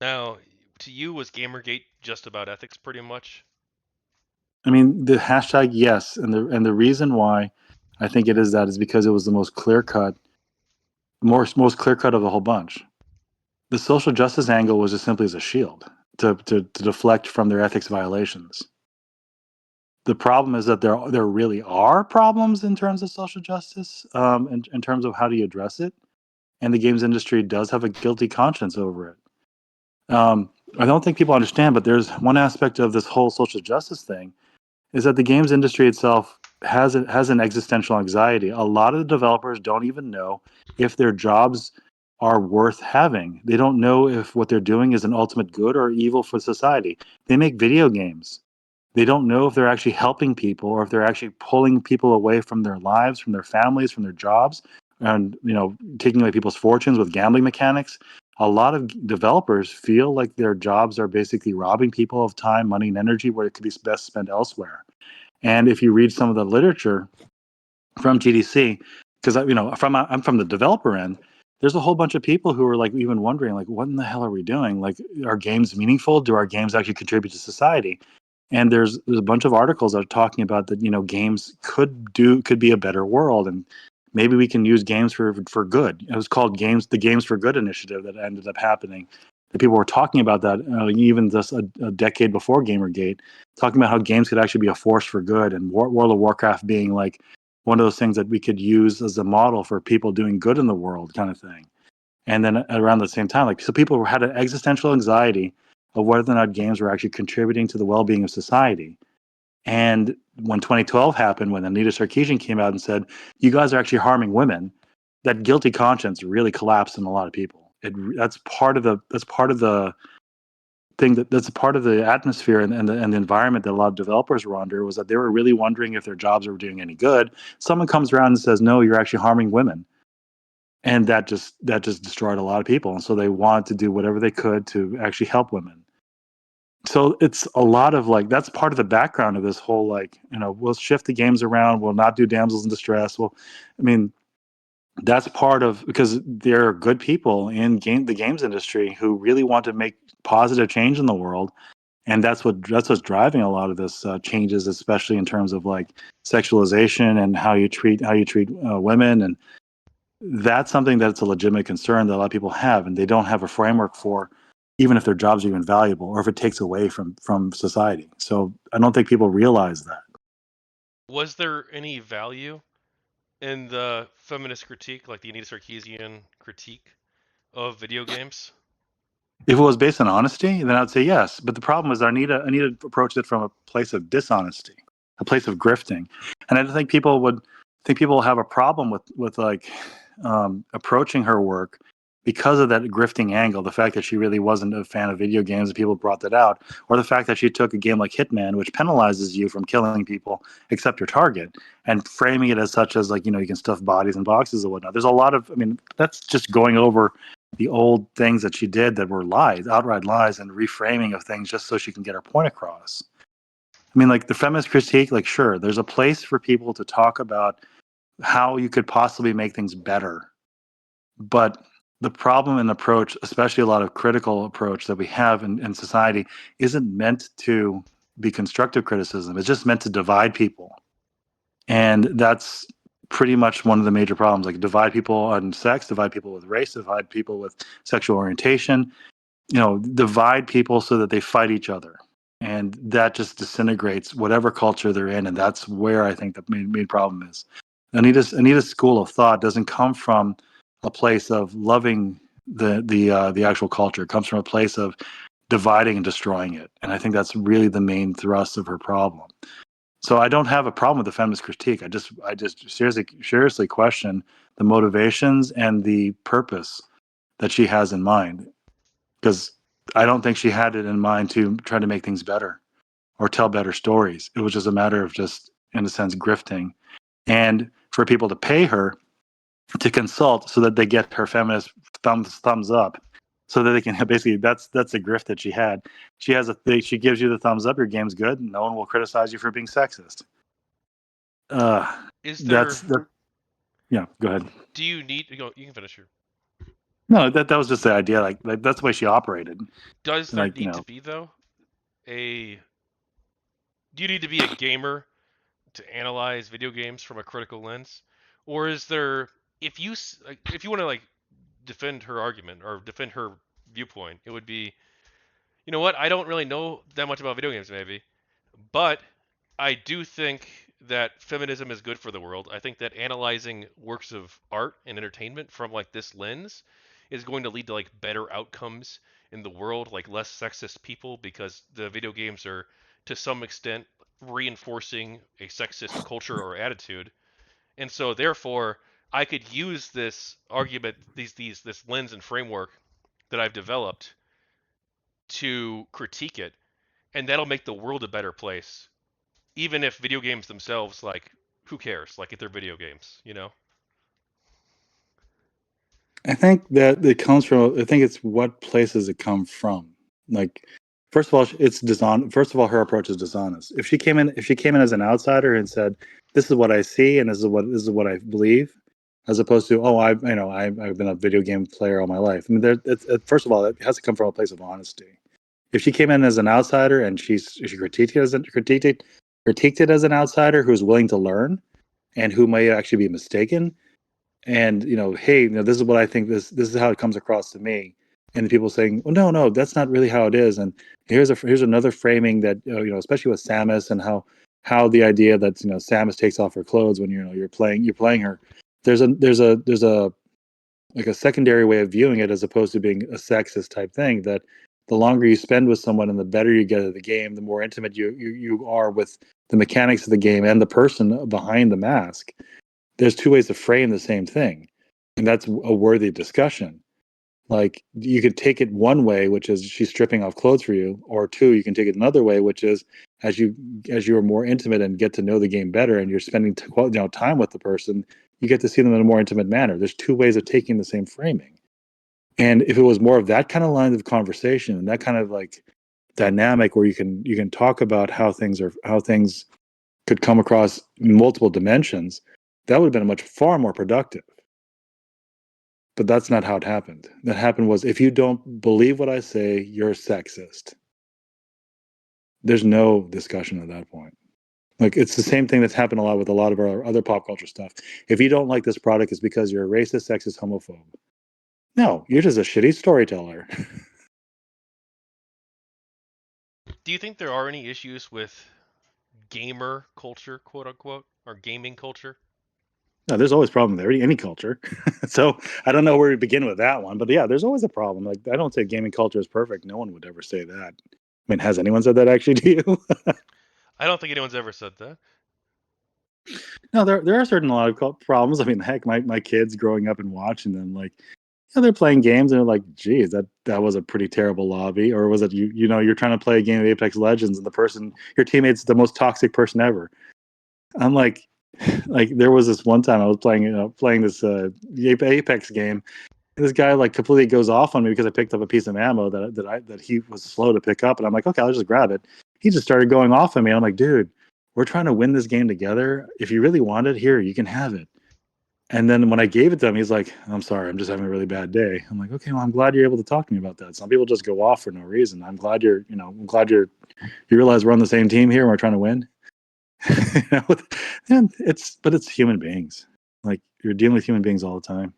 Now, to you, was GamerGate just about ethics, pretty much? I mean, the hashtag, yes, and the reason why I think it is that is because it was the most clear cut, most clear cut of the whole bunch. The social justice angle was just simply as a shield to deflect from their ethics violations. The problem is that there really are problems in terms of social justice, in terms of how do you address it, and the games industry does have a guilty conscience over it. I don't think people understand, but there's one aspect of this whole social justice thing is that the games industry itself has an existential anxiety. A lot of the developers don't even know if their jobs are worth having. They don't know if what they're doing is an ultimate good or evil for society. They make video games. They don't know if they're actually helping people or if they're actually pulling people away from their lives, from their families, from their jobs, and taking away people's fortunes with gambling mechanics. A lot of developers feel like their jobs are basically robbing people of time, money, and energy where it could be best spent elsewhere. And if you read some of the literature from GDC, because I'm from the developer end, there's a whole bunch of people who are like even wondering like, what in the hell are we doing? Like, are games meaningful? Do our games actually contribute to society? And there's a bunch of articles that are talking about that games could be a better world, and maybe we can use games for good. It was called the Games for Good initiative that ended up happening. The people were talking about that even just a decade before GamerGate, talking about how games could actually be a force for good, and World of Warcraft being like one of those things that we could use as a model for people doing good in the world, kind of thing. And then around the same time, like, so people had an existential anxiety of whether or not games were actually contributing to the well-being of society. And when 2012 happened, when Anita Sarkeesian came out and said, "You guys are actually harming women," that guilty conscience really collapsed in a lot of people. That's part of the thing that's a part of the atmosphere and the environment that a lot of developers were under, was that they were really wondering if their jobs were doing any good. Someone comes around and says, "No, you're actually harming women," and that just destroyed a lot of people. And so they wanted to do whatever they could to actually help women. So it's a lot of like, that's part of the background of this whole, like, we'll shift the games around, we'll not do damsels in distress. Well, I mean, that's part of, because there are good people in the games industry who really want to make positive change in the world, and that's what's driving a lot of this changes, especially in terms of like sexualization and how you treat women. And that's something that's a legitimate concern that a lot of people have, and they don't have a framework for, even if their jobs are even valuable or if it takes away from society. So I don't think people realize that. Was there any value in the feminist critique, like the Anita Sarkeesian critique of video games? If it was based on honesty, then I'd say yes. But the problem is Anita approached it from a place of dishonesty, a place of grifting, and I think people have a problem with like approaching her work because of that grifting angle. The fact that she really wasn't a fan of video games, and people brought that out, or the fact that she took a game like Hitman, which penalizes you from killing people except your target, and framing it as such as like, you can stuff bodies in boxes and whatnot. There's a lot of, I mean, that's just going over the old things that she did that were lies, outright lies, and reframing of things just so she can get her point across. I mean, like the feminist critique, like, sure, there's a place for people to talk about how you could possibly make things better. But the problem and approach, especially a lot of critical approach that we have in society, isn't meant to be constructive criticism. It's just meant to divide people. And that's pretty much one of the major problems. Like, divide people on sex, divide people with race, divide people with sexual orientation, divide people so that they fight each other. And that just disintegrates whatever culture they're in. And that's where I think the main problem is. Anita's school of thought doesn't come from a place of loving the actual culture. It comes from a place of dividing and destroying it. And I think that's really the main thrust of her problem. So I don't have a problem with the feminist critique. I just seriously question the motivations and the purpose that she has in mind, because I don't think she had it in mind to try to make things better or tell better stories. It was just a matter of just, in a sense, grifting, and for people to pay her to consult so that they get her feminist thumbs up, so that they can basically, that's a grift that she had. She gives you the thumbs up, your game's good, and no one will criticize you for being sexist. Is there? That's the Yeah. Go ahead. Do you need? You can finish here. No, that was just the idea. Like that's the way she operated. Does there Like, need to be though a do you need to be a gamer to analyze video games from a critical lens, or is there if you want to like defend her argument or defend her viewpoint, it would be, you know what, I don't really know that much about video games maybe, but I do think that feminism is good for the world. I think that analyzing works of art and entertainment from like this lens is going to lead to like better outcomes in the world, like less sexist people, because the video games are to some extent reinforcing a sexist culture or attitude. And so therefore, I could use this argument, this lens and framework that I've developed to critique it, and that'll make the world a better place, even if video games themselves, like, who cares? Like, if they're video games, you know? I think that it comes from. I think it's what places it come from. Like, first of all, it's dishonest. First of all, her approach is dishonest. If she came in as an outsider and said, "This is what I see, and this is what I believe," as opposed to, "Oh, I've been a video game player all my life." I mean, first of all, it has to come from a place of honesty. If she came in as an outsider and she critiqued it as an outsider who's willing to learn and who may actually be mistaken, and hey, this is what I think, this is how it comes across to me, and the people saying, well, no, that's not really how it is, and here's another framing that especially with Samus, and how the idea that Samus takes off her clothes when you're playing her. There's a like a secondary way of viewing it, as opposed to being a sexist type thing, that the longer you spend with someone and the better you get at the game, the more intimate you are with the mechanics of the game and the person behind the mask. There's two ways to frame the same thing, and that's a worthy discussion. Like, you could take it one way, which is she's stripping off clothes for you, or two, you can take it another way, which is as you are more intimate and get to know the game better, and you're spending time with the person, you get to see them in a more intimate manner. There's two ways of taking the same framing. And if it was more of that kind of line of conversation and that kind of like dynamic where you can talk about how things could come across multiple dimensions, that would have been much far more productive. But that's not how it happened. That happened was, if you don't believe what I say, you're a sexist. There's no discussion at that point. Like, it's the same thing that's happened a lot with a lot of our other pop culture stuff. If you don't like this product, it's because you're a racist, sexist, homophobe. No, you're just a shitty storyteller. Do you think there are any issues with gamer culture, quote unquote, or gaming culture? No, there's always a problem with any culture. So I don't know where to begin with that one, but yeah, there's always a problem. Like, I don't say gaming culture is perfect. No one would ever say that. I mean, has anyone said that actually to you? I don't think anyone's ever said that. No, there are certain a lot of problems. I mean, heck, my kids growing up and watching them, like, they're playing games and they're like, geez, that was a pretty terrible lobby. Or was it you're trying to play a game of Apex Legends and your teammate's the most toxic person ever. I'm like, there was this one time I was playing this Apex game. And this guy like completely goes off on me because I picked up a piece of ammo that he was slow to pick up, and I'm like, okay, I'll just grab it. He just started going off on me. I'm like, dude, we're trying to win this game together. If you really want it, here, you can have it. And then when I gave it to him, he's like, I'm sorry, I'm just having a really bad day. I'm like, okay, well, I'm glad you're able to talk to me about that. Some people just go off for no reason. I'm glad you realize we're on the same team here and we're trying to win. And but it's human beings. Like, you're dealing with human beings all the time.